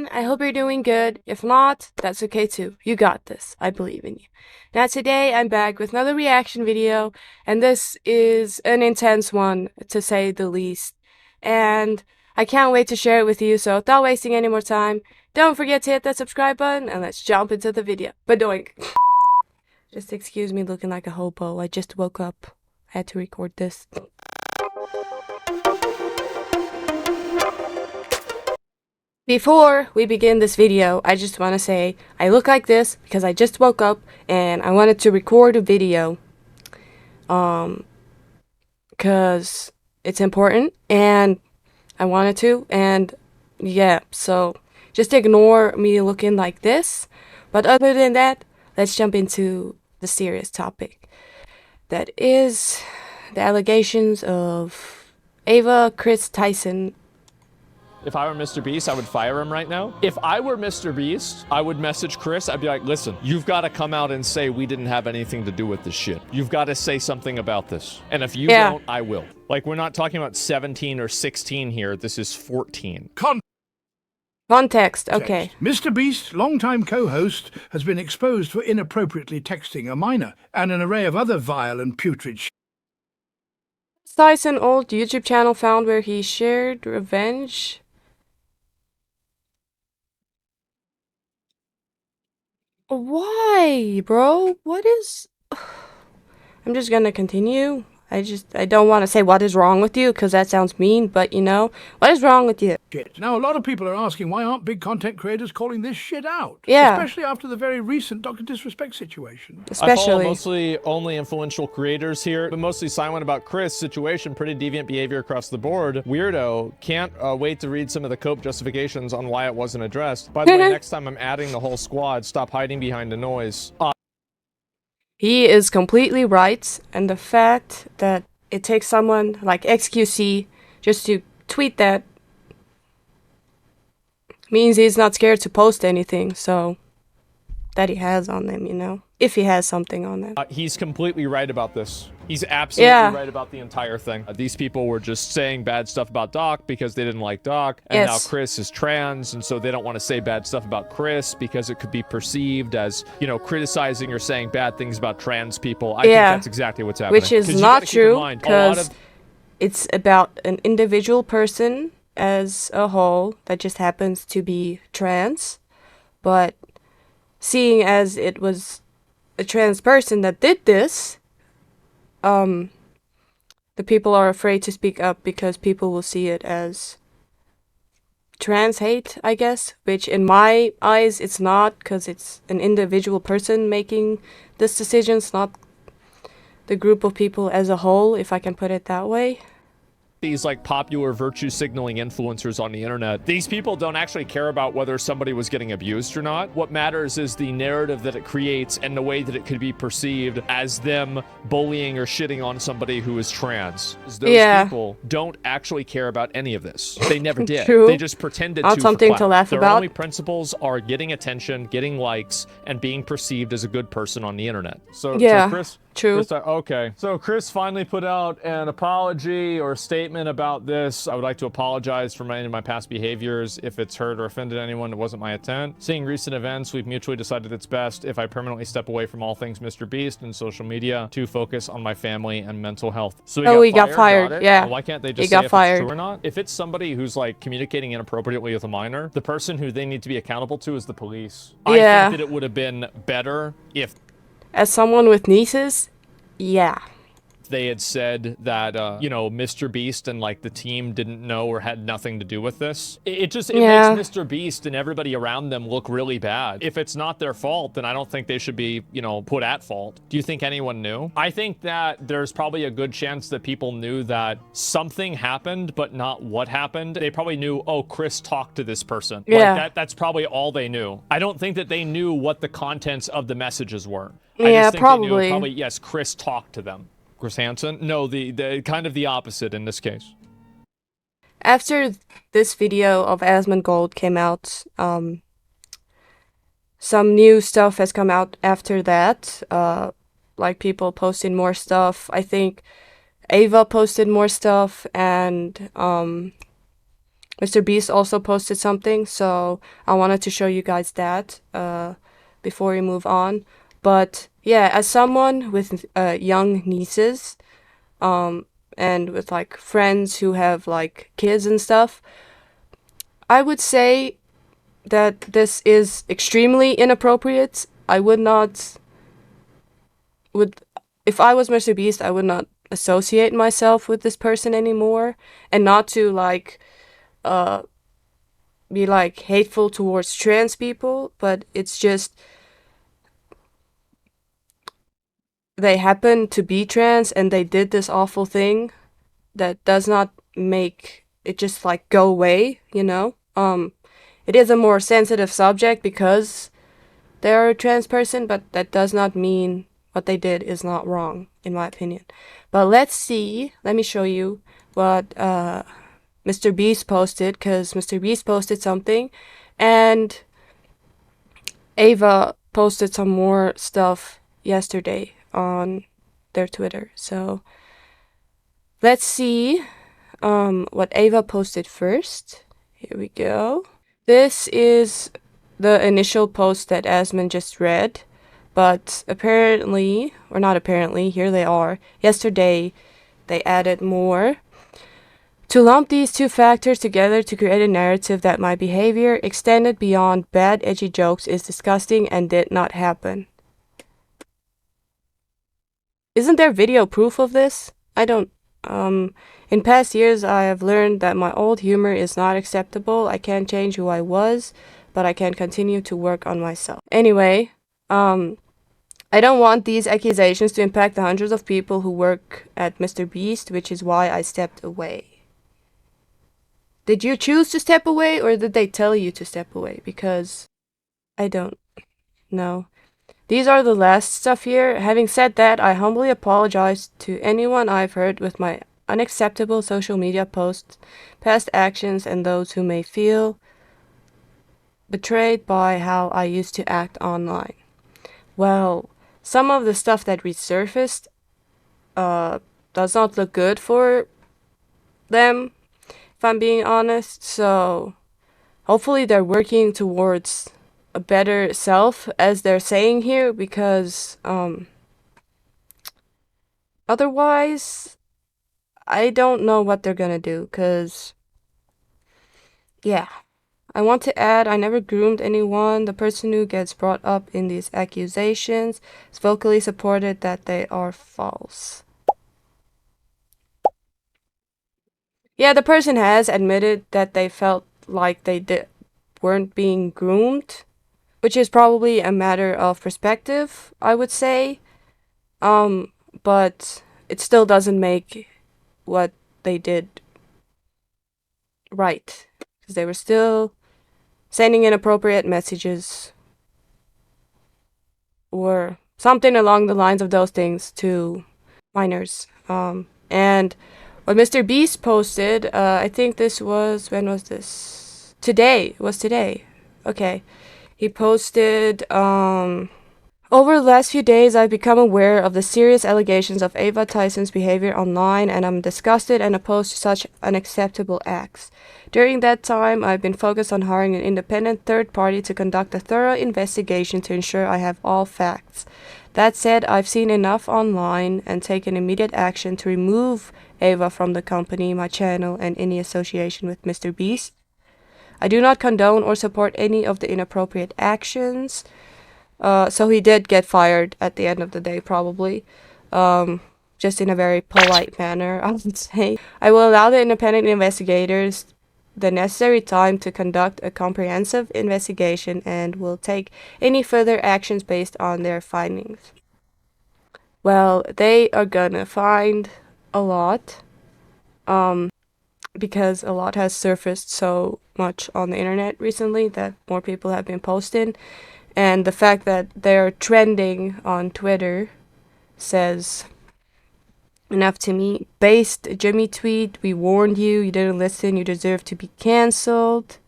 everyone, I hope you're doing good. If not, that's okay too. You got this. I believe in you. Now today I'm back with another reaction video, and this is an intense one, to say the least. And I can't wait to share it with you, so without wasting any more time, don't forget to hit that subscribe button, and let's jump into the video. But doink. Just excuse me looking like a hobo. I just woke up. I had to record this. Before we begin this video, I just want to say I look like this because I just woke up and I wanted to record a video. Because it's important and I wanted to, and yeah, so just ignore me looking like this. But other than that, let's jump into the serious topic. That is the allegations of Ava Kris Tyson. If I were Mr. Beast, I would fire him right now. If I were Mr. Beast, I would message Chris. I'd be like, listen, you've got to come out and say we didn't have anything to do with this shit. You've got to say something about this. And if you don't, I will. Like, we're not talking about 17 or 16 here. This is 14. Context, okay. Mr. Beast, longtime co-host, has been exposed for inappropriately texting a minor and an array of other vile and putrid Tyson old YouTube channel found where he shared revenge. Why, bro? What is... I'm just gonna continue. I don't want to say what is wrong with you, because that sounds mean, but you know, what is wrong with you? shit. Now, a lot of people are asking, why aren't big content creators calling this shit out? Yeah. Especially after the very recent Dr. Disrespect situation. I follow mostly only influential creators here, but mostly silent about Chris' situation. Pretty deviant behavior across the board. Weirdo. Can't wait to read some of the cope justifications on why it wasn't addressed. By the way, next time I'm adding the whole squad, stop hiding behind the noise. He is completely right, and the fact that it takes someone like XQC just to tweet that means he's not scared to post anything, so that he has on them, you know, if he has something on them. He's completely right about this. He's absolutely right about the entire thing. These people were just saying bad stuff about Doc because they didn't like Doc, and now Chris is trans, and so they don't want to say bad stuff about Chris because it could be perceived as, you know, criticizing or saying bad things about trans people. I think that's exactly what's happening. Which is not true, because it's about an individual person as a whole that just happens to be trans, but seeing as it was a trans person that did this, the people are afraid to speak up because people will see it as trans hate, I guess, which in my eyes it's not, because it's an individual person making this decision. It's not the group of people as a whole, if I can put it that way. These like popular virtue signaling influencers on the internet, these people don't actually care about whether somebody was getting abused or not. What matters is the narrative that it creates and the way that it could be perceived as them bullying or shitting on somebody who is trans. Those people don't actually care about any of this. They never did. They just pretended not something to laugh about. Their only principles are getting attention, getting likes, and being perceived as a good person on the internet. So Chris, so Chris finally put out an apology or statement about this. I would like to apologize for any of my past behaviors. If it's hurt or offended anyone, it wasn't my intent. Seeing recent events, we've mutually decided it's best if I permanently step away from all things Mr. Beast and social media to focus on my family and mental health. So he got fired. Yeah. Why can't they just say if it's true or not? If it's somebody who's like communicating inappropriately with a minor, the person who they need to be accountable to is the police. I think that it would have been better if, as someone with nieces, they had said that, you know, Mr. Beast and, like, the team didn't know or had nothing to do with this. It makes Mr. Beast and everybody around them look really bad. If it's not their fault, then I don't think they should be, you know, put at fault. Do you think anyone knew? I think that there's probably a good chance that people knew that something happened, but not what happened. They probably knew, oh, Chris talked to this person. Like, that's probably all they knew. I don't think that they knew what the contents of the messages were. I just think they knew yes, Chris talked to them. Chris Hansen? No, the kind of the opposite in this case. After this video of Asmongold came out, some new stuff has come out after that. Like people posting more stuff. I think Ava posted more stuff, and Mr. Beast also posted something, so I wanted to show you guys that before we move on. But yeah, as someone with young nieces, and with like friends who have like kids and stuff, I would say that this is extremely inappropriate. I would not would if I was Mr. Beast, I would not associate myself with this person anymore, and not to like be like hateful towards trans people, but it's just they happen to be trans and they did this awful thing that does not make it just like go away, you know? It is a more sensitive subject because they're a trans person, but that does not mean what they did is not wrong, in my opinion. But let's see. Let me show you what Mr. Beast posted, because Mr. Beast posted something, and Ava posted some more stuff yesterday on their Twitter. So let's see what Ava posted first. Here we go. This is the initial post that Asmund just read, but apparently, or not apparently, here they are. Yesterday, they added more. To lump these two factors together to create a narrative that my behavior extended beyond bad edgy jokes is disgusting and did not happen. Isn't there video proof of this? I don't. In past years, I have learned that my old humor is not acceptable. I can't change who I was, but I can continue to work on myself. Anyway, I don't want these accusations to impact the hundreds of people who work at Mr. Beast, which is why I stepped away. Did you choose to step away, or did they tell you to step away? Because I don't know. These are the last stuff here. Having said that, I humbly apologize to anyone I've hurt with my unacceptable social media posts, past actions, and those who may feel betrayed by how I used to act online. Well, some of the stuff that resurfaced does not look good for them, if I'm being honest. So hopefully they're working towards a better self, as they're saying here, because otherwise I don't know what they're gonna do, because yeah. I want to add, I never groomed anyone. The person who gets brought up in these accusations is vocally supported that they are false. Yeah, the person has admitted that they felt like they weren't being groomed, which is probably a matter of perspective, I would say. But it still doesn't make what they did right, because they were still sending inappropriate messages or something along the lines of those things to minors. And what Mr. Beast posted, I think this was, when was this? Today. It was today. Okay. He posted, over the last few days, I've become aware of the serious allegations of Ava Tyson's behavior online, and I'm disgusted and opposed to such unacceptable acts. During that time, I've been focused on hiring an independent third party to conduct a thorough investigation to ensure I have all facts. That said, I've seen enough online and taken immediate action to remove Ava from the company, my channel, and any association with Mr. Beast. I do not condone or support any of the inappropriate actions. So he did get fired at the end of the day, probably. Just in a very polite manner, I would say. I will allow the independent investigators the necessary time to conduct a comprehensive investigation and will take any further actions based on their findings. Well, they are gonna find a lot, because a lot has surfaced so much on the internet recently that more people have been posting. And the fact that they're trending on Twitter says enough to me. Based Jimmy tweet, we warned you, you didn't listen, you deserve to be cancelled.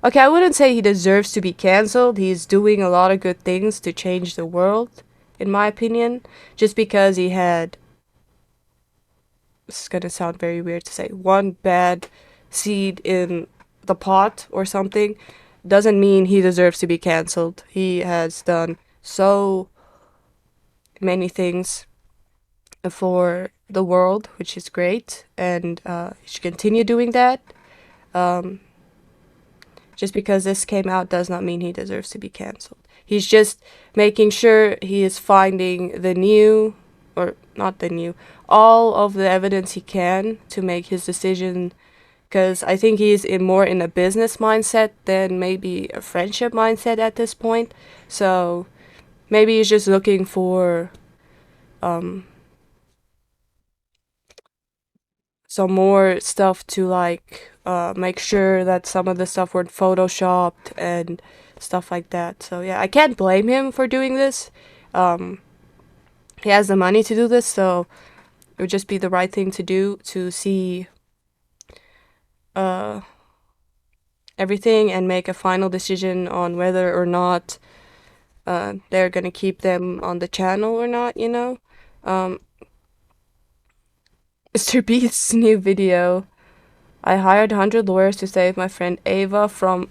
Okay, I wouldn't say he deserves to be cancelled. He's doing a lot of good things to change the world, in my opinion. Just because he had, this is gonna sound very weird to say, one bad seed in the pot or something doesn't mean he deserves to be cancelled. He has done so many things for the world, which is great, and he should continue doing that. Just because this came out does not mean he deserves to be cancelled. He's just making sure he is finding the new, or not the new, all of the evidence he can to make his decision, because I think he's more in a business mindset than maybe a friendship mindset at this point. So maybe he's just looking for some more stuff to like make sure that some of the stuff weren't photoshopped and stuff like that. So yeah, I can't blame him for doing this. He has the money to do this, so it would just be the right thing to do to see everything and make a final decision on whether or not they're gonna keep them on the channel or not, you know? Mr. Beast's new video. I hired 100 lawyers to save my friend Ava from...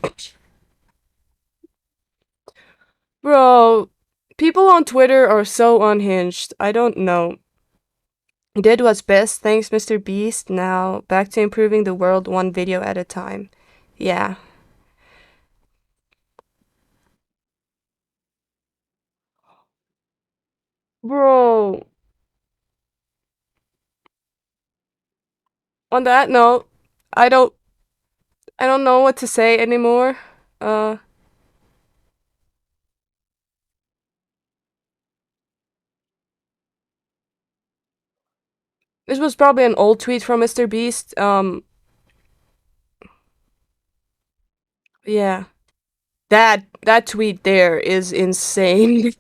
Bro, people on Twitter are so unhinged. I don't know. Did what's best, thanks Mr. Beast. Now, back to improving the world one video at a time. Yeah. Bro. On that note, I don't know what to say anymore. This was probably an old tweet from Mr. Beast. Yeah. That tweet there is insane.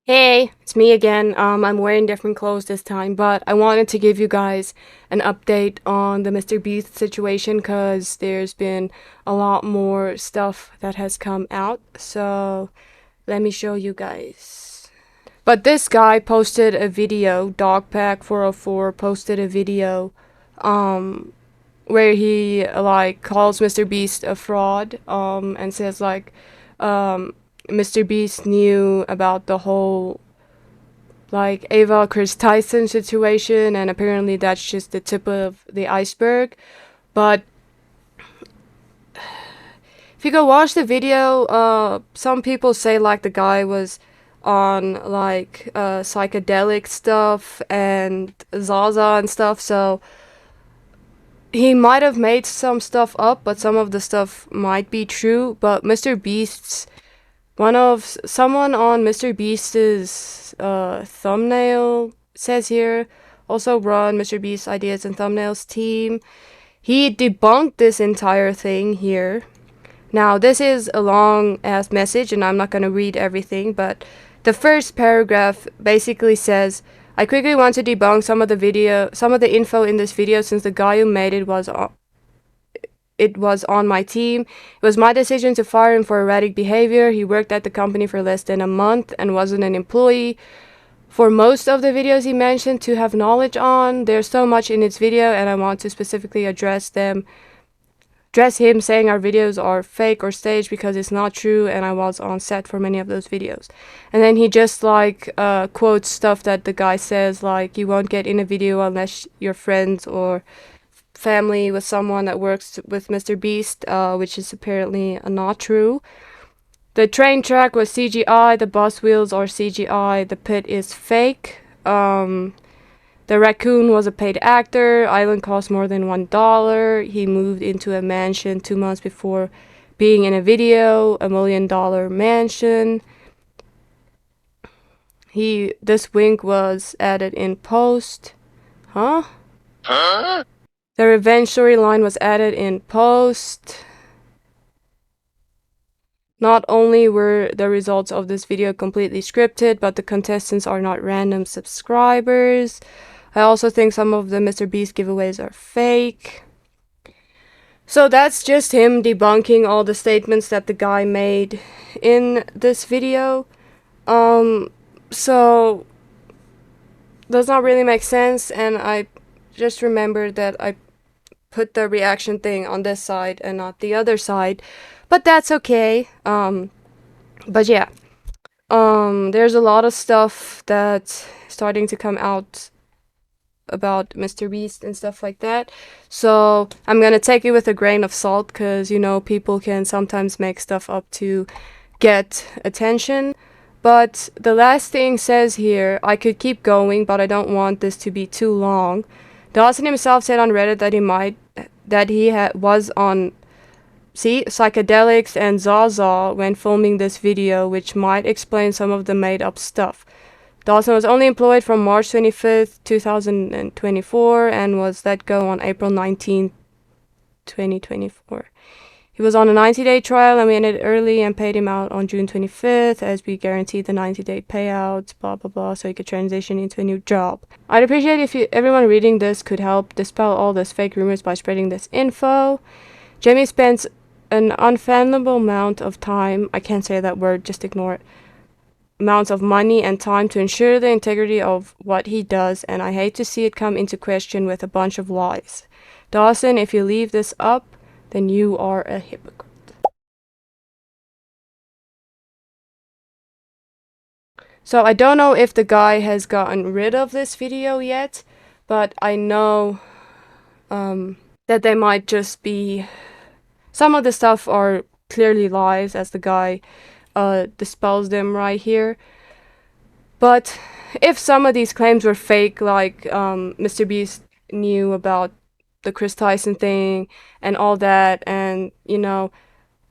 Hey, it's me again. I'm wearing different clothes this time, but I wanted to give you guys an update on the Mr. Beast situation because there's been a lot more stuff that has come out. So let me show you guys. But this guy posted a video, Dogpack404 posted a video, where he like calls Mr. Beast a fraud, and says like, Mr. Beast knew about the whole like Ava Kris Tyson situation, and apparently that's just the tip of the iceberg. But if you go watch the video, some people say like the guy was on like psychedelic stuff and Zaza and stuff, so he might have made some stuff up, but some of the stuff might be true. But Mr. Beast's someone on Mr. Beast's thumbnail says here, also run Mr. Beast Ideas and Thumbnails team. He debunked this entire thing here. Now, this is a long ass message and I'm not gonna read everything, but the first paragraph basically says, I quickly want to debunk some of the info in this video since the guy who made it was on my team. It was my decision to fire him for erratic behavior. He worked at the company for less than a month and wasn't an employee. For most of the videos he mentioned to have knowledge on, there's so much in its video and I want to specifically address him saying our videos are fake or staged because it's not true and I was on set for many of those videos. And then he just like quotes stuff that the guy says, like, you won't get in a video unless you're friends or family with someone that works with Mr. Beast, which is apparently not true. The train track was CGI, the bus wheels are CGI, the pit is fake. The raccoon was a paid actor, island cost more than $1. He moved into a mansion 2 months before being in a video, $1 million mansion. This wink was added in post. Huh? The revenge storyline was added in post. Not only were the results of this video completely scripted, but the contestants are not random subscribers. I also think some of the Mr. Beast giveaways are fake. So that's just him debunking all the statements that the guy made in this video. So does not really make sense, and I just remembered that I put the reaction thing on this side and not the other side, but that's okay. But yeah, there's a lot of stuff that's starting to come out about Mr. Beast and stuff like that. So I'm gonna take it with a grain of salt, because, you know, people can sometimes make stuff up to get attention. But the last thing says here, I could keep going, but I don't want this to be too long. Dawson himself said on Reddit that he was on psychedelics and Zaza when filming this video, which might explain some of the made up stuff. Dawson was only employed from March 25th, 2024, and was let go on April 19th, 2024. He was on a 90-day trial, and we ended early and paid him out on June 25th, as we guaranteed the 90-day payouts, blah blah blah, so he could transition into a new job. I'd appreciate if everyone reading this could help dispel all this fake rumors by spreading this info. Jamie spends an unfathomable amount of time, I can't say that word, just ignore it, amounts of money and time to ensure the integrity of what he does, and I hate to see it come into question with a bunch of lies. Dawson, if you leave this up, then you are a hypocrite. So I don't know if the guy has gotten rid of this video yet, but I know that they might just be, some of the stuff are clearly lies, as the guy dispels them right here. But if some of these claims were fake, like Mr. Beast knew about the Kris Tyson thing and all that, and, you know,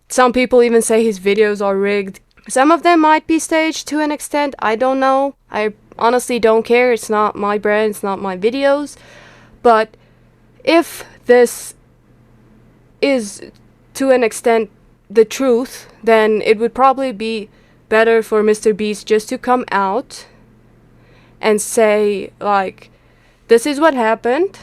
some people even say his videos are rigged. Some of them might be staged to an extent, I don't know. I honestly don't care, it's not my brand, it's not my videos. But if this is to an extent the truth, then it would probably be better for Mr. Beast just to come out and say, like, this is what happened,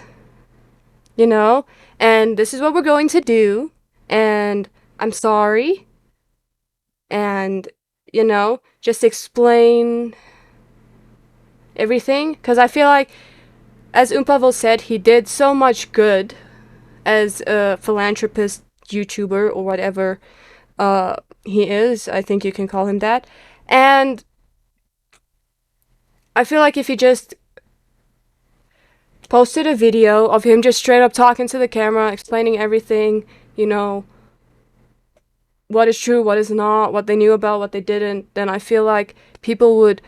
you know, and this is what we're going to do, and I'm sorry, and, you know, just explain everything, because I feel like, as Umpavo said, he did so much good as a philanthropist, YouTuber, or whatever he is. I think you can call him that. And I feel like if he just posted a video of him just straight up talking to the camera, explaining everything, you know, what is true, what is not, what they knew about, what they didn't, then I feel like people would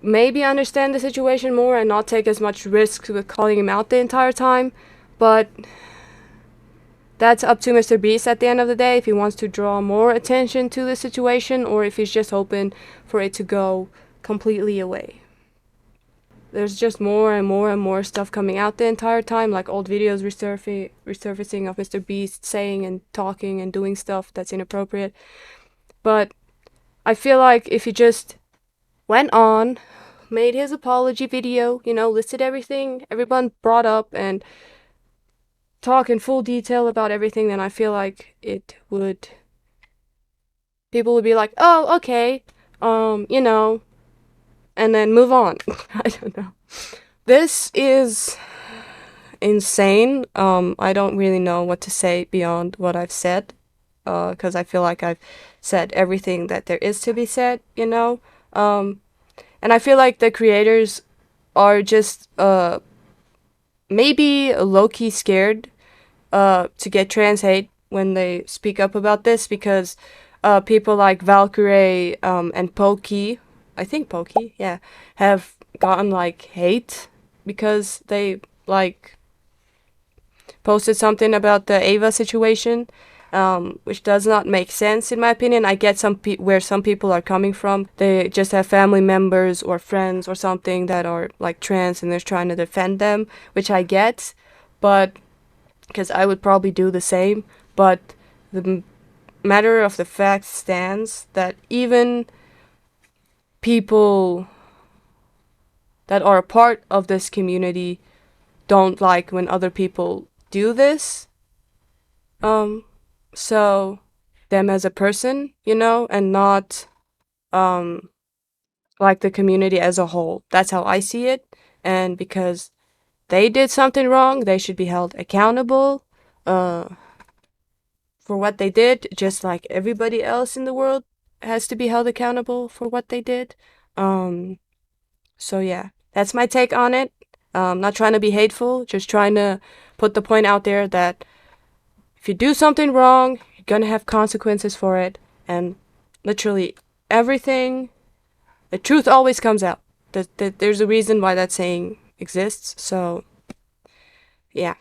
maybe understand the situation more and not take as much risk with calling him out the entire time. But that's up to Mr. Beast at the end of the day, if he wants to draw more attention to the situation, or if he's just hoping for it to go completely away. There's just more and more and more stuff coming out the entire time, like old videos resurfacing of Mr. Beast saying and talking and doing stuff that's inappropriate. But I feel like if he just went on, made his apology video, you know, listed everything everyone brought up, and talk in full detail about everything, then I feel like people would be like, oh, okay, you know, and then move on. I don't know. This is insane. I don't really know what to say beyond what I've said, because I feel like I've said everything that there is to be said, you know. And I feel like the creators are just maybe low-key scared to get trans hate when they speak up about this, because people like Valkyrie and Pokey, I think Pokey, yeah, have gotten like hate because they like posted something about the Ava situation, which does not make sense in my opinion. I get where some people are coming from. They just have family members or friends or something that are like trans and they're trying to defend them, which I get, but because I would probably do the same. But the matter of the fact stands that even people that are a part of this community don't like when other people do this. So them as a person, you know, and not like the community as a whole. That's how I see it. And because they did something wrong, they should be held accountable. for what they did, just like everybody else in the world has to be held accountable for what they did. So yeah, that's my take on it. Not trying to be hateful, just trying to put the point out there that if you do something wrong, you're gonna have consequences for it, and literally everything, the truth always comes out. There's a reason why that saying exists. So yeah,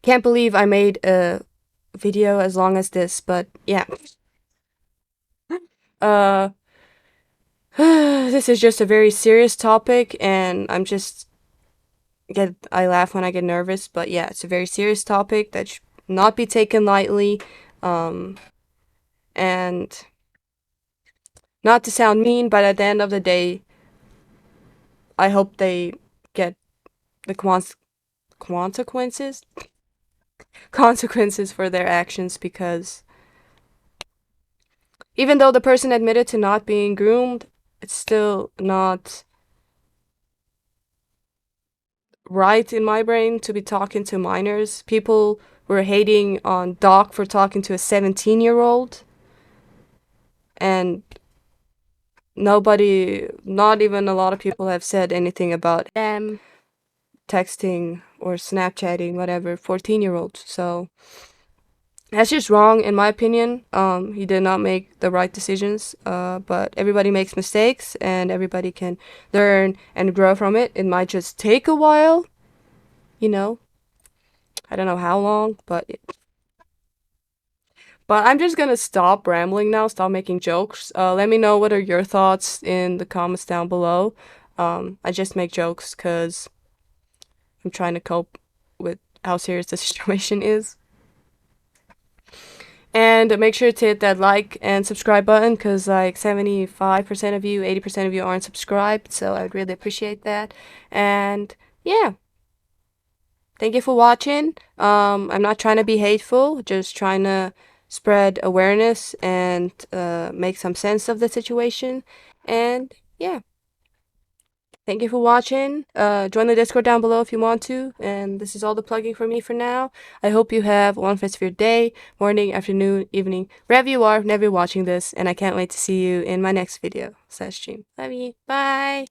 can't believe I made a video as long as this, but yeah. This is just a very serious topic, and I laugh when I get nervous, but yeah, it's a very serious topic that should not be taken lightly. And not to sound mean, but at the end of the day, I hope they get the consequences for their actions, because even though the person admitted to not being groomed, it's still not right in my brain to be talking to minors. People were hating on Doc for talking to a 17-year-old, and nobody, not even a lot of people, have said anything about them texting or Snapchatting, whatever, 14-year-olds. So that's just wrong, in my opinion. He did not make the right decisions, but everybody makes mistakes, and everybody can learn and grow from it. It might just take a while, you know. I don't know how long, but I'm just gonna stop rambling now, stop making jokes. Let me know what are your thoughts in the comments down below. I just make jokes because I'm trying to cope with how serious the situation is. And make sure to hit that like and subscribe button, because like 75% of you, 80% of you aren't subscribed, so I would really appreciate that. And yeah, thank you for watching. I'm not trying to be hateful, just trying to spread awareness and make some sense of the situation. And yeah, thank you for watching. Join the Discord down below if you want to. And this is all the plugging for me for now. I hope you have one fist for your day, morning, afternoon, evening, wherever you are, whenever you're watching this. And I can't wait to see you in my next video / stream. Love you. Bye.